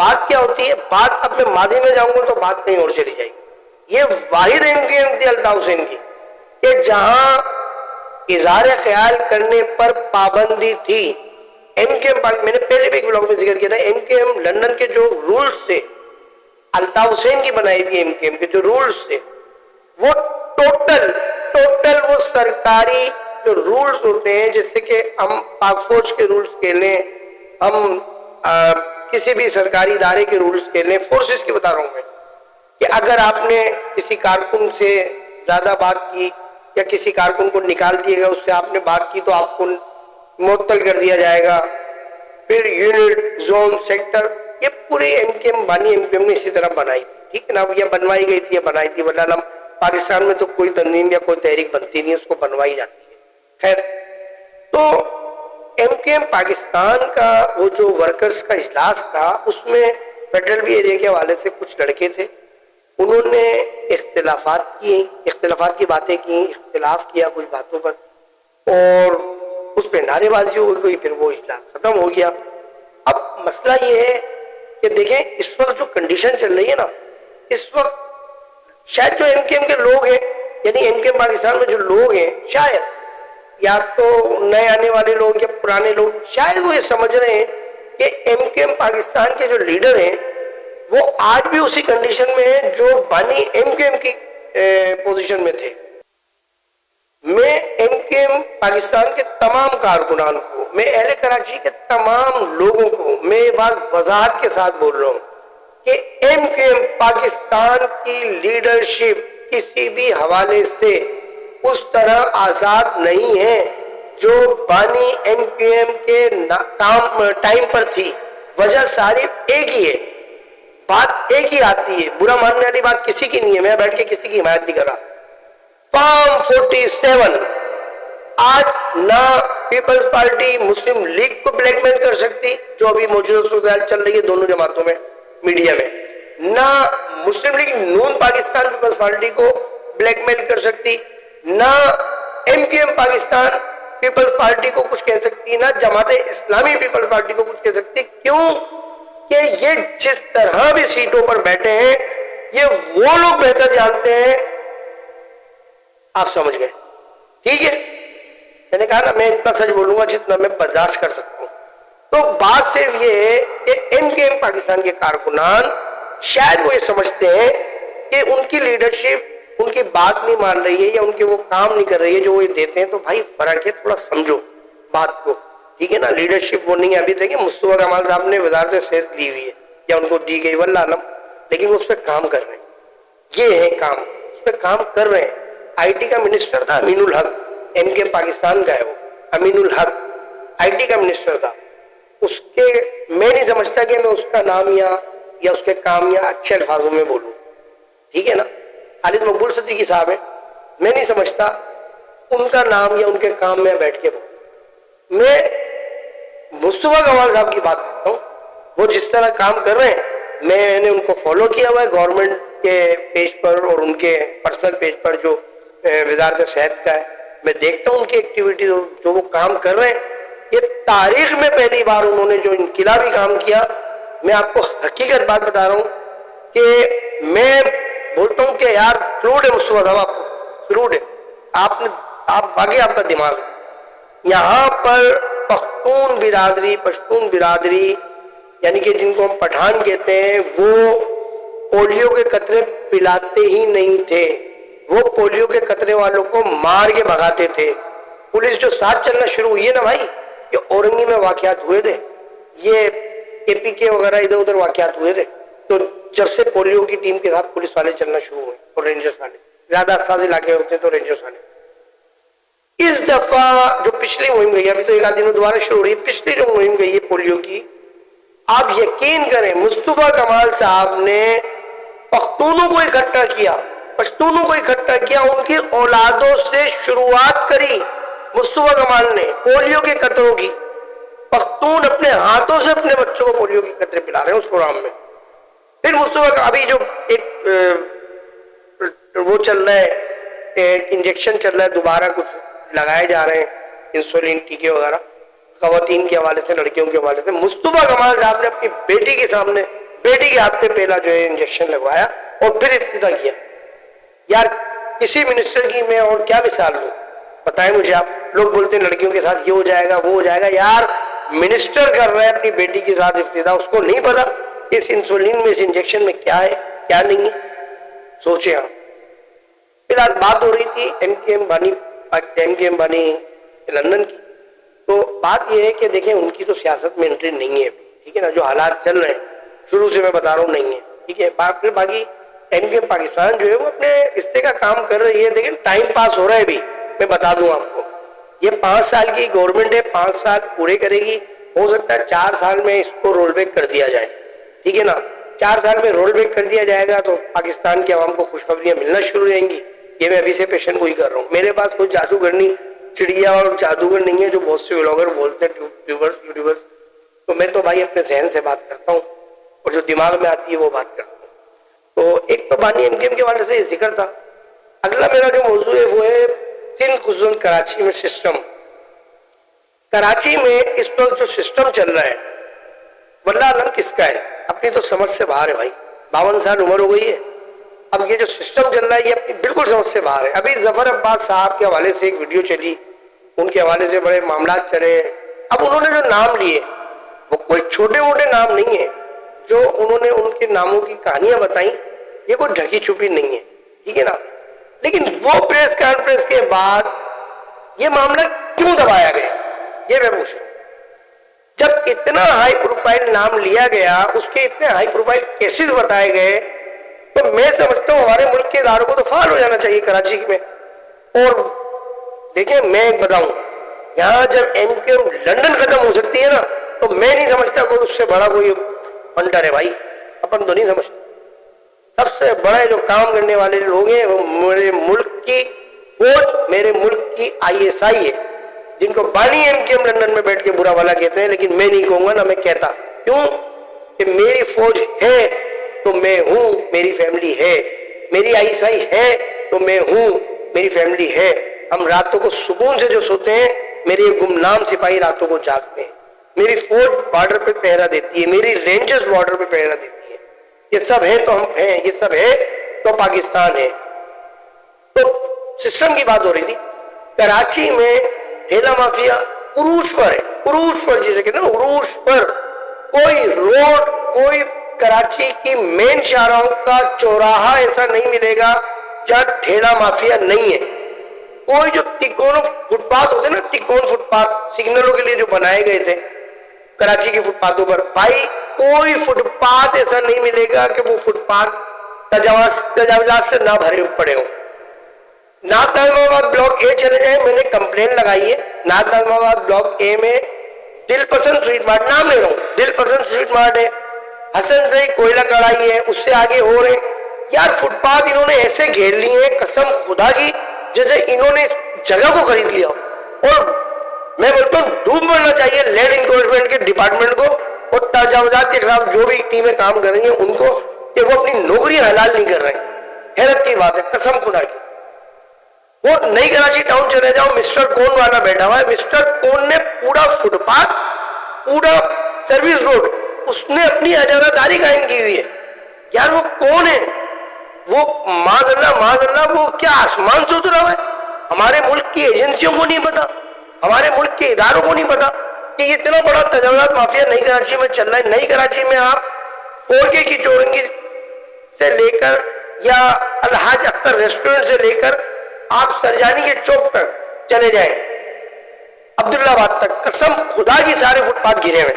بات کیا ہوتی ہے؟ بات اب میں ماضی میں جاؤں گا تو بات کہیں اور چلی جائے گی. یہ واحد MKM تھی الطاف حسین کی کہ جہاں اظہار خیال کرنے پر پابندی تھی. MKM میں نے پہلے بھی ایک بلاگ میں ذکر کیا تھا, MKM لندن کے جو رولز تھے, الطاف حسین کی بنائی ہوئی MKM کے جو رولز تھے, وہ ٹوٹل وہ سرکاری جو رولز ہوتے ہیں, جیسے کہ ہم پاک فوج کے رولز کہہ لیں, ہم کسی بھی سرکاری ادارے کے رولز کہہ لیں, فورسز کی بتا رہا ہوں میں, کہ اگر آپ نے کسی کارکن سے زیادہ بات کی یا کسی کارکن کو نکال دیا گا, اس سے آپ نے بات کی تو آپ کو معطل کر دیا جائے گا. پھر یونٹ, زون, سیکٹر, یہ پوری MKM بانی MKM نے اسی طرح بنائی تھی, ٹھیک ہے نا. یہ بنوائی گئی تھی یا بنائی تھی, ورنہ پاکستان میں تو کوئی تنظیم یا کوئی تحریک بنتی نہیں ہے, اس کو بنوائی جاتی ہے. خیر, تو MKM پاکستان کا وہ جو ورکرز کا اجلاس تھا, اس میں فیڈرل بھی ایریا کے حوالے سے کچھ لڑکے تھے, انہوں نے اختلافات کی باتیں کی, اختلاف کیا کچھ باتوں پر, اور اس پہ نعرے بازی ہو گئی, پھر وہ اجلاس ختم ہو گیا. اب مسئلہ یہ ہے کہ دیکھیں اس وقت جو کنڈیشن چل رہی ہے نا, اس وقت شاید جو MKM کے لوگ ہیں, یعنی MKM پاکستان میں جو لوگ ہیں, شاید یا تو نئے آنے والے لوگ یا پرانے لوگ, شاید وہ یہ سمجھ رہے ہیں کہ MKM پاکستان کے جو لیڈر ہیں وہ آج بھی اسی کنڈیشن میں ہیں جو بانی MKM کی پوزیشن میں تھے. میں MKM پاکستان کے تمام کارکنان کو, میں اہل کراچی کے تمام لوگوں کو میں یہ بات وضاحت کے ساتھ بول رہا ہوں کہ MKM پاکستان کی لیڈرشپ کسی بھی حوالے سے اس طرح آزاد نہیں ہے جو بانی MKM کے ٹائم پر تھی. وجہ ساری ایک ہی ہے, بات ایک ہی آتی ہے, برا ماننے والی بات کسی کی نہیں ہے, میں بیٹھ کے کسی کی حمایت نہیں کر رہا. فارم 47 آج نہ پیپلز پارٹی مسلم لیگ کو بلیک میل کر سکتی, جو ابھی موجودہ صورتحال چل رہی ہے دونوں جماعتوں میں میڈیا میں, نہ مسلم لیگ نون پاکستان پیپلز پارٹی کو بلیک میل کر سکتی, نہ MKM پاکستان پیپلز پارٹی کو کچھ کہہ سکتی, نہ جماعت اسلامی پیپلز پارٹی کو کچھ کہہ سکتی. کیوں کہ یہ جس طرح بھی سیٹوں پر بیٹھے ہیں یہ وہ لوگ بہتر جانتے ہیں. آپ سمجھ گئے, ٹھیک ہے. میں نے کہا نا میں اتنا سچ بولوں گا جتنا میں برداشت کر سکتا ہوں. تو بات صرف یہ ہے کہ MKM پاکستان کے کارکنان شاید وہ یہ سمجھتے ہیں کہ ان کی لیڈرشپ ان کی بات نہیں مان رہی ہے یا ان کے وہ کام نہیں کر رہی ہے جو وہ دیتے ہیں. تو بھائی فرق ہے, تھوڑا سمجھو بات کو, ٹھیک ہے نا. لیڈرشپ وہ نہیں ہے. ابھی تک مصطفیٰ کمال صاحب نے وزارت صحت لی ہوئی ہے یا ان کو دی گئی واللہ علم, لیکن وہ اس پہ کام کر رہے ہیں. یہ ہے کام, اس پہ کام کر رہے ہیں. IT کا منسٹر تھا امین الحق, MKM پاکستان کا ہے وہ امین الحق, IT کا منسٹر تھا. اس کے میں نہیں سمجھتا کہ میں اس کا نام یا اس کے کام یا اچھے الفاظوں میں بولوں, ٹھیک ہے نا. خالد مقبول صدیقی صاحب ہیں, میں نہیں سمجھتا ان کا نام یا ان کے کام میں بیٹھ کے بولوں. میں مصطفیٰ کمال صاحب کی بات کرتا ہوں, وہ جس طرح کام کر رہے ہیں میں نے ان کو فالو کیا ہوا ہے گورنمنٹ کے پیج پر اور ان کے پرسنل پیج پر جو وزارت صحت کا ہے. میں دیکھتا ہوں ان کی ایکٹیویٹیز اور جو وہ کام کر رہے ہیں. یہ تاریخ میں پہلی بار انہوں نے جو انقلابی کام کیا. میں آپ کو حقیقت بات بتا رہا ہوں کہ میں بولتا ہوں کہ یار فلوڈ ہے مصطفیٰ صاحب, آپ کو فلوڈ ہے, آپ واقعی آپ کا دماغ ہے. یہاں پر پشتون برادری یعنی کہ جن کو ہم پٹھان کہتے ہیں, وہ پولیو کے قطرے پلاتے ہی نہیں تھے. وہ پولیو کے قطرے والوں کو مار کے بھگاتے تھے. پولیس جو ساتھ چلنا شروع ہوئی ہے نا بھائی, یہ اورنگی میں واقعات ہوئے تھے, یہ KPK وغیرہ ادھر ادھر واقعات ہوئے تھے. تو جب سے پولیو کی ٹیم کے ساتھ پولیس والے چلنا شروع ہوئے اور رینجرز والے, زیادہ حساس علاقے ہوتے ہیں تو رینجرز والے. اس دفعہ جو پچھلی مہم گئی, ابھی تو ایک آدھ دن میں دوبارہ شروع ہو رہی ہے, پچھلی جو مہم گئی ہے پولیو کی, آپ یقین کریں مصطفیٰ کمال صاحب نے پختونوں کو اکٹھا کیا, پشتونوں کو اکٹھا کیا, ان کی اولادوں سے شروعات کری مصطفیٰ کمال نے پولیو کے قطروں کی. پختون اپنے ہاتھوں سے اپنے بچوں کو پولیو کے قطرے پلا رہے ہیں اس پروگرام میں. پھر مصطفیٰ کا ابھی جو ایک وہ چل رہا ہے, انجیکشن چل رہا ہے, دوبارہ کچھ لگائے جا رہے ہیں انسولین ٹیکے وغیرہ خواتین کے حوالے سے, لڑکیوں کے حوالے سے. مصطفیٰ کمال صاحب نے اپنی بیٹی کے سامنے بیٹی کے ہاتھ پہ پہلا جو ہے انجیکشن لگوایا اور پھر ابتدا کیا. یار کسی منسٹر کی میں اور کیا مثال لوں, بتائیں مجھے آپ. لوگ بولتے ہیں لڑکیوں کے ساتھ یہ ہو جائے گا وہ ہو جائے گا. یار منسٹر کر رہا ہے اپنی بیٹی کے ساتھ ابتدا, اس کو نہیں پتا اس انسولین میں اس انجیکشن میں کیا ہے کیا نہیں ہے. سوچیں آپ. فی الحال بات ہو رہی تھی ایم کے امبانی لندن کی. تو بات یہ ہے کہ دیکھیں ان کی تو سیاست میں انٹری نہیں ہے, ٹھیک ہے نا. جو حالات چل رہے ہیں شروع سے میں بتا رہا ہوں نہیں ہے, ٹھیک ہے. پھر باقی ایم کے پاکستان جو ہے وہ اپنے حصے کا کام کر رہی ہے. دیکھیں ٹائم پاس ہو رہا ہے. بھی میں بتا دوں آپ کو, یہ 5 سال کی گورنمنٹ ہے, 5 سال پورے کرے گی. ہو سکتا ہے 4 سال میں اس کو رول بیک کر دیا جائے, ٹھیک ہے نا. 4 سال میں رول بیک کر دیا جائے گا تو پاکستان کے عوام کو خوشخبریاں ملنا شروع ہو جائیں گی. یہ میں ابھی سے پیشن گوئی کر رہا ہوں. میرے پاس کوئی جادوگرنی چڑیا اور جادوگر نہیں ہے جو بہت سے ولاگر بولتے ہیں یوٹیوبرز. تو میں تو بھائی اپنے ذہن سے بات کرتا ہوں اور جو دماغ میں آتی ہے وہ بات کرتا ہوں. تو ایک تو بانی ایم کے حوالے سے یہ ذکر تھا. اگلا میرا جو موضوع ہے وہ ہے سندھ خصوصاً کراچی میں سسٹم. کراچی میں اس وقت جو سسٹم چل رہا ہے واللہ علم کس کا ہے, اپنی تو سمجھ سے باہر ہے بھائی. 52 سال عمر ہو گئی ہے. اب یہ جو سسٹم چل رہا ہے یہ اپنی بالکل سمجھ سے باہر ہے. ابھی ظفر عباس صاحب کے حوالے سے ایک ویڈیو چلی, ان کے حوالے سے بڑے معاملات چلے. اب انہوں نے جو نام لیے وہ کوئی چھوٹے موٹے نام نہیں ہے. جو انہوں نے ان کے ناموں کی کہانیاں بتائیں یہ کوئی ڈھکی چھپی نہیں ہے, ٹھیک ہے نا. لیکن وہ پریس کانفرنس کے بعد یہ معاملہ کیوں دبایا گیا یہ میں پوچھ رہا ہوں. جب اتنا ہائی پروفائل نام لیا گیا, اس کے اتنے ہائی پروفائل کیسز بتائے گئے, تو میں سمجھتا ہوں ہمارے ملک کے اداروں کو تو فعال ہو جانا چاہیے کراچی میں. اور دیکھیں میں ایک بتاؤں, یہاں جب ایم کیو لندن ختم ہو سکتی ہے نا تو میں نہیں سمجھتا کوئی اس سے بڑا کوئی فنڈر ہے بھائی. اپن تو نہیں سمجھتا. سب سے بڑے جو کام کرنے والے لوگ ہیں وہ میرے ملک کی فوج, میرے ملک کی ISI ہے, جن کو بانی ایم کے لندن میں بیٹھ کے برا بھلا کہتے ہیں. لیکن میں نہیں کہوں گا نا, میں کہتا کیوں کہ میری فوج ہے تو میں ہوں, میری فیملی ہے. میری ISI ہے تو میں ہوں, میری فیملی ہے. ہم راتوں کو سکون سے جو سوتے ہیں, میرے گمنام سپاہی راتوں کو جاگتے ہیں. میری فوج بارڈر پہ پہرا دیتی ہے, میری رینجرز بارڈر پہ پہرا دیتی ہے. یہ سب ہے تو ہم ہیں, یہ سب ہے تو پاکستان ہے. تو سسٹم کی بات ہو رہی تھی. کراچی میں ٹھیلا مافیا عروج پر ہے, عروج پر, جسے کہتے ہیں نا عروج پر. کوئی روڈ, کوئی کراچی کی مین شاہراہوں کا چوراہا ایسا نہیں ملے گا جہاں ٹھیلا مافیا نہیں ہے. کوئی جو تکون فٹ پاتھ ہوتے ہیں نا, تکون فٹ پاتھ سگنلوں کے لیے جو بنائے گئے تھے کراچی کے فٹ پاتھوں پر, بھائی کوئی فٹ پاتھ ایسا نہیں ملے گا کہ وہ فٹ پاتھ تجاوزات سے نہ بھرے پڑے ہوں. نعت نظم آباد بلاک اے چلے جائیں, میں نے کمپلین لگائی ہے. نعت نظم آباد بلاک اے میں دل پسند سویٹ مارٹ, نام لے رہا ہوں, دل پسند سویٹ مارٹ ہے, حسن زئی کوئلہ کڑھائی ہے, اس سے آگے ہو رہے. یار فٹ پاتھ انہوں نے ایسے گھیر لیے ہیں قسم خدا کی جیسے انہوں نے اس جگہ کو خرید لیا. اور میں بولتا ہوں ڈوب مرنا چاہیے لینڈ انکروچمنٹ کے ڈپارٹمنٹ کو اور تجاوزات کے خلاف جو بھی ٹیمیں کام کر رہی ہیں ان کو, کہ وہ اپنی نوکری حلال نہیں کر رہے ہیں. حیرت کی بات ہے قسم خدا کی. وہ نئی کراچی ٹاؤن چلے جاؤ, مسٹر کون والا بیٹھا ہوا ہے. مسٹر کون نے پورا فٹ پاتھ, پورا سروس روڈ اس نے اپنی اجازت داری قائم کی ہوئی ہے. یار وہ کون ہے؟ وہ معاذ اللہ وہ کیا آسمان سے اترا ہوا ہے؟ ہمارے ملک کی ایجنسیوں کو نہیں پتا, ہمارے ملک کے اداروں کو نہیں پتا کہ یہ اتنا بڑا تجاوزات مافیا نئی کراچی میں چل رہا ہے. نئی کراچی میں آپ 4K کی چورنگی سے لے کر یا الحاج اختر ریسٹورنٹ سے لے کر آپ سرجانی کے چوک تک چلے جائیں, عبداللہ آباد تک, قسم خدا کی سارے فٹ پاتھ گرے ہوئے.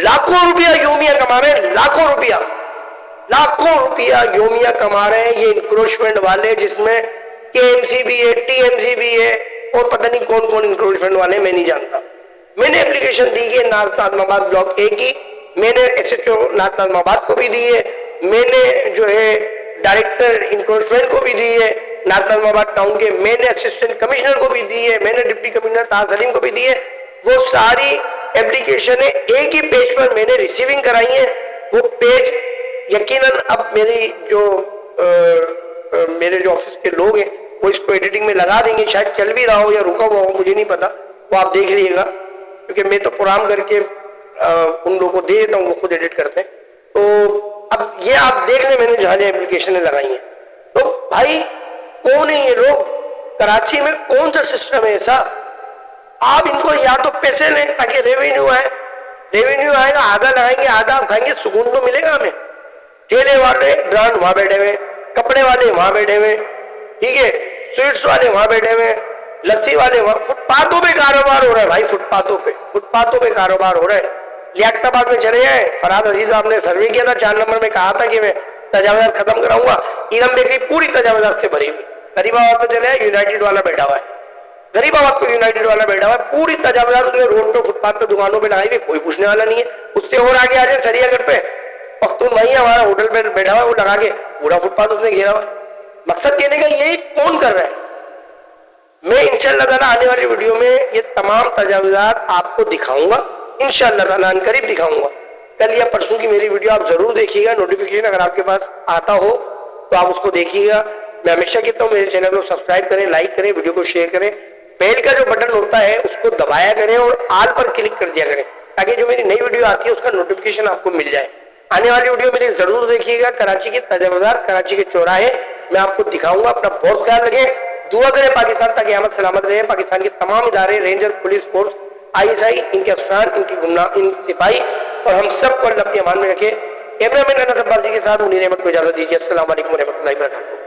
لاکھوں روپیہ یومیہ کما رہے ہیں, لاکھوں روپیہ یومیہ کما رہے ہیں یہ انکروچمنٹ والے, جس میں KMC بھی ہے, TMC بھی ہے, اور پتہ نہیں کون کون انکروچمنٹ والے میں نہیں جانتا. میں نے اپلیکیشن دی ہے نعت نظم آباد بلاک اے کی, میں نے SHO نعت نظم آباد کو بھی دی ہے, میں نے جو ہے ڈائریکٹر انکروچمنٹ کو بھی دی ہے نعت نظم آباد ٹاؤن کے, میں نے اسسٹنٹ کمشنر کو بھی دی ہے, میں نے ڈپٹی کمشنر طاہر سلیم کو بھی دی ہے. وہ ساری اپلیکیشنیں ایک ہی پیج پر میں نے ریسیونگ کرائی ہیں. وہ پیج یقیناً اب میرے جو آفس کے لوگ ہیں وہ اس کو ایڈیٹنگ میں لگا دیں گے, شاید چل بھی رہا ہو یا رکا ہوا ہو مجھے نہیں پتا, وہ آپ دیکھ لیجیے گا, کیونکہ میں تو پروگرام کر کے ان لوگوں کو دے دیتا ہوں, وہ خود ایڈٹ کرتے ہیں. تو اب یہ آپ دیکھ لیں میں نے جہاں جہاں اپلیکیشنیں لگائی ہیں، تو بھائی کون ہے یہ لوگ؟ کراچی میں کون سا سسٹم ہے ایسا؟ آپ ان کو یا تو پیسے لیں تاکہ ریونیو آئے، ریونیو آئے گا، آدھا لگائیں گے آدھا آپ کھائیں گے، سکون تو ملے گا ہمیں۔ ٹھیلے والے برانڈ وہاں بیٹھے ہوئے، کپڑے والے وہاں بیٹھے ہوئے، ٹھیک ہے، سویٹس والے وہاں بیٹھے ہوئے، لسی والے وہاں، فٹ پاتھوں پہ کاروبار ہو رہا ہے بھائی، فٹ پاتھوں پہ کاروبار ہو رہا ہے۔ لیاقت آباد میں چلے جائیں، فراد عزیز صاحب نے سروے کیا تھا 4 نمبر میں، کہا تھا کہ میں تجاوزات ختم کراؤں گا، ایرم بیکری پوری تجاوزات سے بھری ہوئی۔ غریب آباد میں چلے جائیں، یونائٹڈ والا بیٹھا ہوا ہے، غریب آباد پہ یونائٹڈ والا بیٹھا ہوا ہے، پوری تجاوزات اس نے روڈ پہ فٹ پاتھ پہ دکانوں پہ لگائی ہوئی، کوئی پوچھنے والا نہیں ہے۔ اس سے اور آگے آ جائیں سریا گڑھ پہ، پختون بھائی ہمارا ہوٹل پہ بیٹھا ہوا ہے، وہ لگا کے پورا فٹ پاتھ اس نے گھیرا ہوا ہے۔ مقصد کہنے کا یہی کون کر رہا ہے؟ میں انشاءاللہ تعالیٰ آنے والی ویڈیو میں یہ تمام تجاوزات آپ کو دکھاؤں گا، انشاءاللہ تعالیٰ ان قریب دکھاؤں گا۔ کل یا پرسوں کی میری ویڈیو آپ ضرور دیکھیے گا، نوٹیفیکیشن اگر آپ کے پاس آتا ہو تو آپ اس کو دیکھیے گا۔ میں ہمیشہ کہتا ہوں میرے چینل کو سبسکرائب کریں، لائک کریں، ویڈیو کو شیئر کریں، بیل کا جو بٹن ہوتا ہے اس کو دبایا کریں اور آل پر کلک کر دیا کریں تاکہ جو میری نئی ویڈیو آتی ہے اس کا نوٹیفیکیشن آپ کو مل جائے۔ آنے والی ویڈیو میری ضرور دیکھیے گا، کراچی کے تجاوزات، کراچی کے چوراہے میں آپ کو دکھاؤں گا۔ اپنا بہت خیال رکھیں، دعا کریں پاکستان تک قیامت سلامت رہے۔ پاکستان کے تمام ادارے، رینجر، پولیس فورس، ISI، ان کے افسران، ان سپاہی اور ہم سب کو اللہ اپنی امان میں رکھے۔ کیمرہ مین انس عباسی کے ساتھ منیر احمد کو اجازت دیجیے۔ السلام علیکم ورحمۃ اللہ وبرکاتہ۔